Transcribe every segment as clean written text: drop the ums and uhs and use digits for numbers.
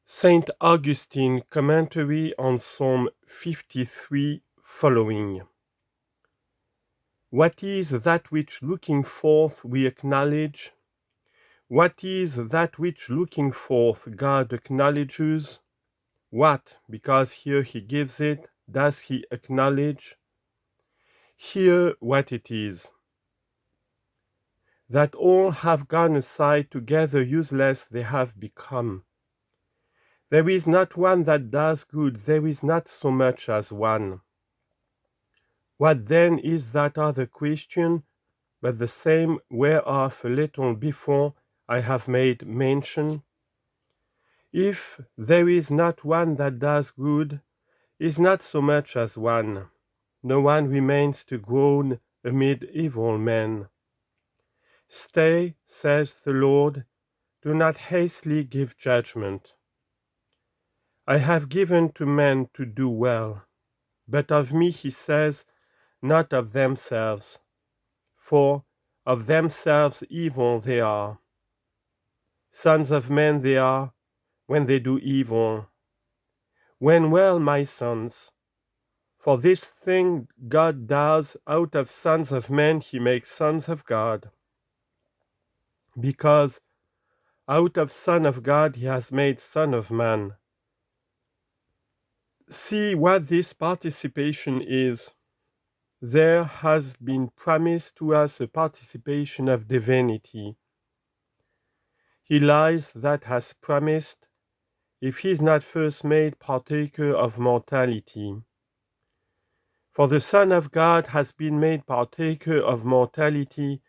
Saint Augustine commentary on Psalm 53 following. What is that which looking forth we acknowledge? What is that which looking forth God acknowledges? What, because here he gives it, does he acknowledge? Hear what it is. That all have gone aside together useless they have become. There is not one that does good, there is not so much as one. What then is that other question, but the same whereof a little before I have made mention? If there is not one that does good, is not so much as one. No one remains to groan amid evil men. Stay, says the Lord, do not hastily give judgment. I have given to men to do well, but of me, he says, not of themselves. For of themselves evil they are. Sons of men they are, when they do evil. When well, my sons, for this thing God does, out of sons of men he makes sons of God. Because out of son of God he has made son of man. See what this participation is. There has been promised to us a participation of divinity. He lies that has promised, if he is not first made partaker of mortality. For the Son of God has been made partaker of mortality,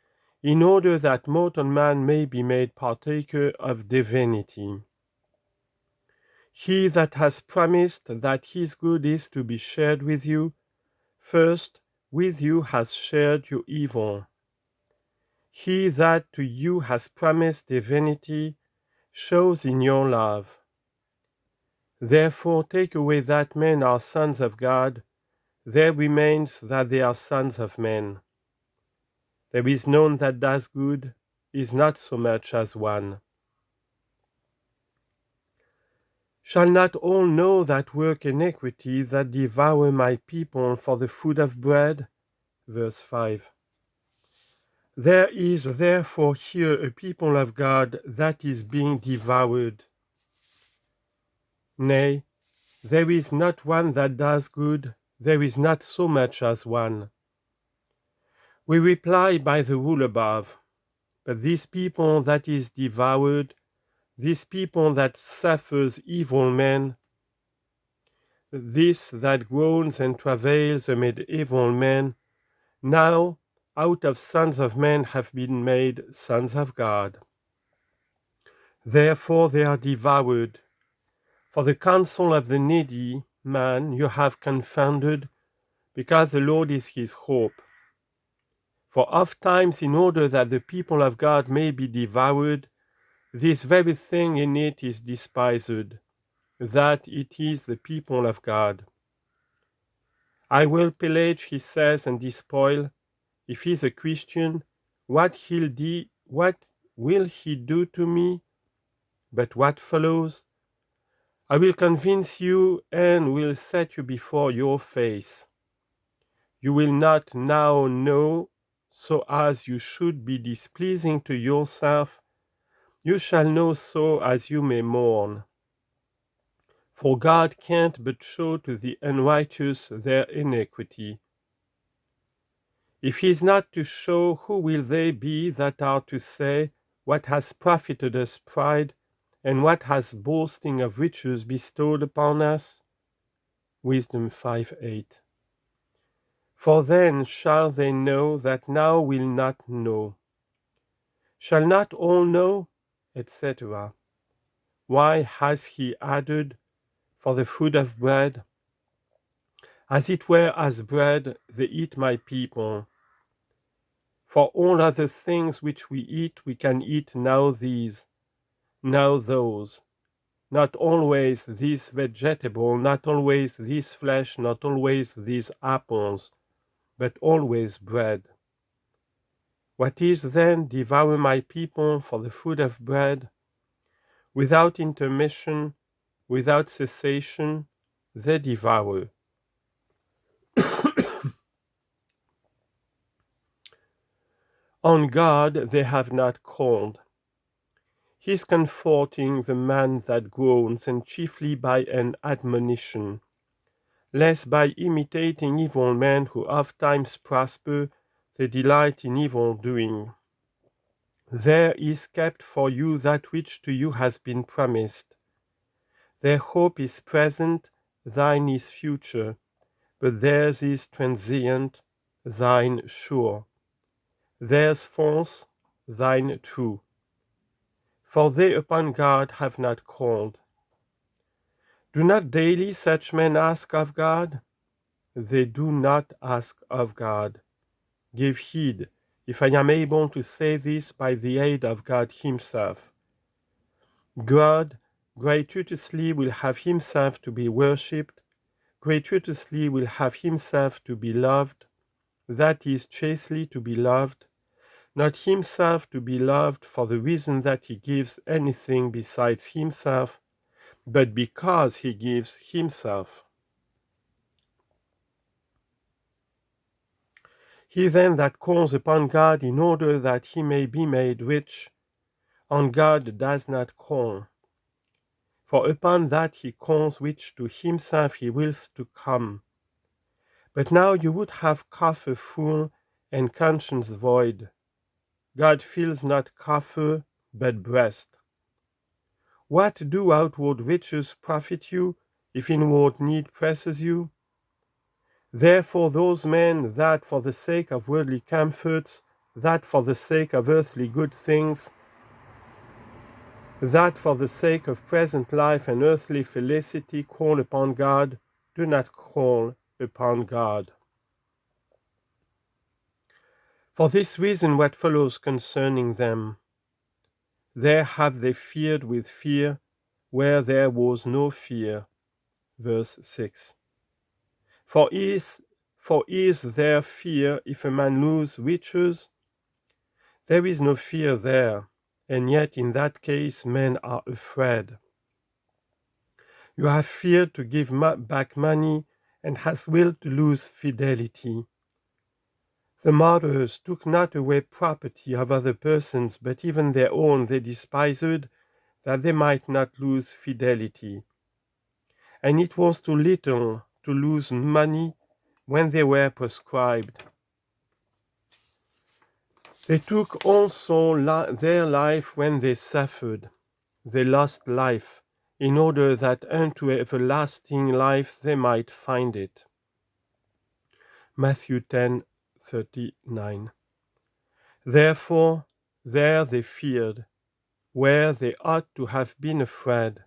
in order that mortal man may be made partaker of divinity. He that has promised that his good is to be shared with you, first with you has shared your evil. He that to you has promised divinity shows in your love. Therefore take away that men are sons of God, there remains that they are sons of men. There is none that does good, is not so much as one. Shall not all know that work iniquity, that devour my people for the food of bread? Verse 5. There is therefore here a people of God that is being devoured. Nay, there is not one that does good, there is not so much as one. We reply by the rule above, but this people that is devoured, this people that suffers evil men, this that groans and travails amid evil men, now out of sons of men have been made sons of God. Therefore they are devoured. For the counsel of the needy man you have confounded, because the Lord is his hope. For ofttimes, in order that the people of God may be devoured, this very thing in it is despised, that it is the people of God. I will pillage, he says, and despoil. If he is a Christian, what will he do to me? But what follows? I will convince you and will set you before your face. You will not now know, so as you should be displeasing to yourself. You shall know so as you may mourn. For God can't but show to the unrighteous their iniquity. If he is not to show, who will they be that are to say, what has profited us pride, and what has boasting of riches bestowed upon us? Wisdom 5:8. For then shall they know that now will not know. Shall not all know? Etc. Why has he added, for the food of bread? As it were as bread, they eat my people. For all other things which we eat, we can eat now these, now those. Not always this vegetable, not always this flesh, not always these apples, but always bread. What is then devour my people for the food of bread? Without intermission, without cessation they devour. On God they have not called. He is comforting the man that groans, and chiefly by an admonition, lest by imitating evil men who ofttimes prosper, they delight in evil doing. There is kept for you that which to you has been promised. Their hope is present, thine is future, but theirs is transient, thine sure. Theirs false, thine true. For they upon God have not called. Do not daily such men ask of God? They do not ask of God. Give heed, if I am able to say this by the aid of God himself. God gratuitously will have himself to be worshipped, gratuitously will have himself to be loved, that is, chastely to be loved, not himself to be loved for the reason that he gives anything besides himself, but because he gives himself. He then that calls upon God in order that he may be made rich, on God does not call. For upon that he calls which to himself he wills to come. But now you would have coffer full and conscience void. God fills not coffer, but breast. What do outward riches profit you, if inward need presses you? Therefore those men that for the sake of worldly comforts, that for the sake of earthly good things, that for the sake of present life and earthly felicity call upon God, do not call upon God. For this reason what follows concerning them, there have they feared with fear, where there was no fear. Verse 6. For is there fear if a man lose riches? There is no fear there, and yet in that case men are afraid. You have feared to give back money, and hast willed to lose fidelity. The martyrs took not away property of other persons, but even their own they despised, that they might not lose fidelity. And it was too little to lose money when they were proscribed. They took also their life when they suffered. They lost life, in order that unto everlasting life they might find it. Matthew 10:39. Therefore there they feared, where they ought to have been afraid.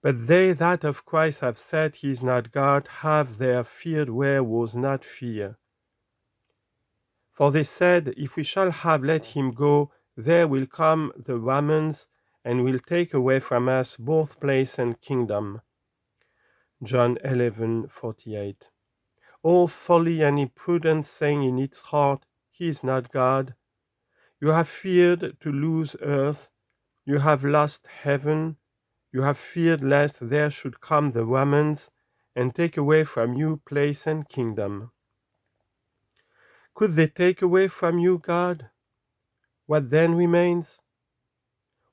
But they that of Christ have said he is not God have there feared where was not fear. For they said, if we shall have let him go, there will come the Romans, and will take away from us both place and kingdom. John 11:48. O folly and imprudence, saying in its heart, he is not God. You have feared to lose earth, you have lost heaven, you have feared lest there should come the Romans, and take away from you place and kingdom. Could they take away from you God? What then remains?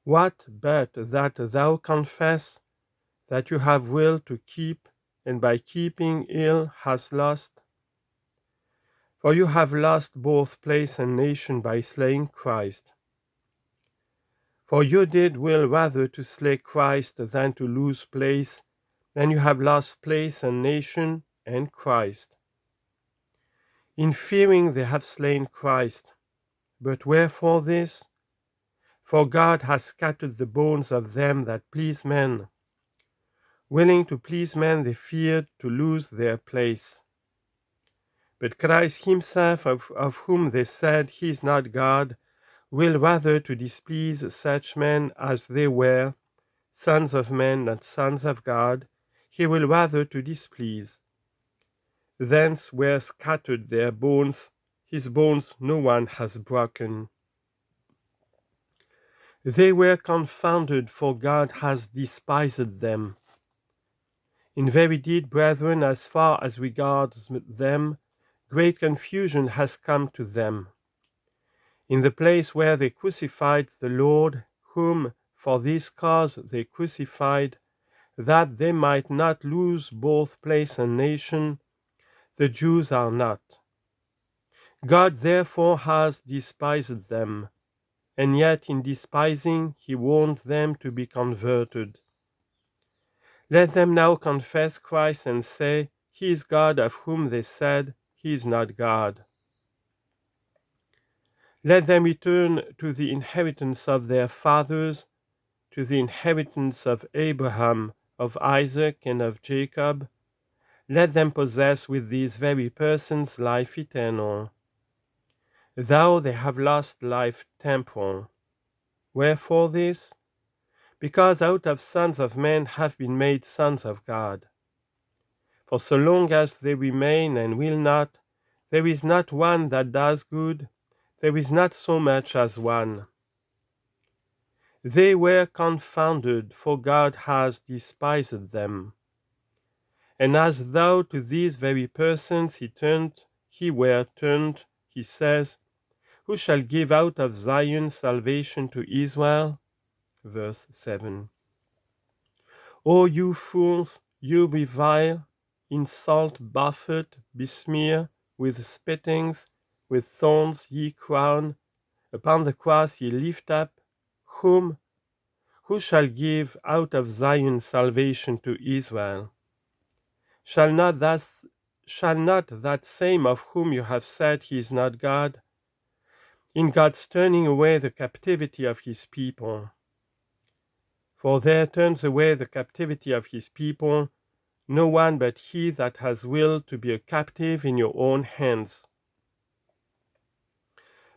What but that thou confess that you have will to keep, and by keeping ill hast lost? For you have lost both place and nation by slaying Christ. For you did will rather to slay Christ than to lose place, and you have lost place and nation and Christ. In fearing they have slain Christ. But wherefore this? For God has scattered the bones of them that please men. Willing to please men, they feared to lose their place. But Christ himself, of whom they said he is not God, will rather to displease such men as they were, sons of men, not sons of God, he will rather to displease. Thence were scattered their bones, his bones no one has broken. They were confounded, for God has despised them. In very deed, brethren, as far as regards them, great confusion has come to them. In the place where they crucified the Lord, whom for this cause they crucified, that they might not lose both place and nation, the Jews are not. God therefore has despised them, and yet in despising he warned them to be converted. Let them now confess Christ and say, He is God, of whom they said, He is not God. Let them return to the inheritance of their fathers, to the inheritance of Abraham, of Isaac, and of Jacob. Let them possess with these very persons life eternal. Though they have lost life temporal. Wherefore this? Because out of sons of men have been made sons of God. For so long as they remain and will not, there is not one that does good, there is not so much as one. They were confounded, for God has despised them. And as though to these very persons he were turned, he says, Who shall give out of Zion salvation to Israel? Verse 7. O you fools, you revile, insult, buffet, besmear, with spittings, with thorns ye crown, upon the cross ye lift up, whom? Who shall give out of Zion salvation to Israel? Shall not that same of whom you have said he is not God, in God's turning away the captivity of his people? For there turns away the captivity of his people no one but he that has will to be a captive in your own hands.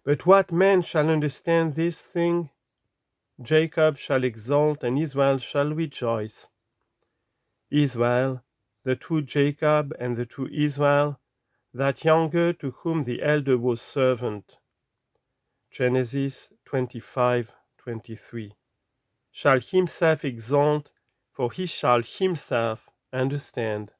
But what man shall understand this thing? Jacob shall exult, and Israel shall rejoice. Israel, the true Jacob and the true Israel, that younger to whom the elder was servant. Genesis 25:23. Shall himself exalt, for he shall himself understand.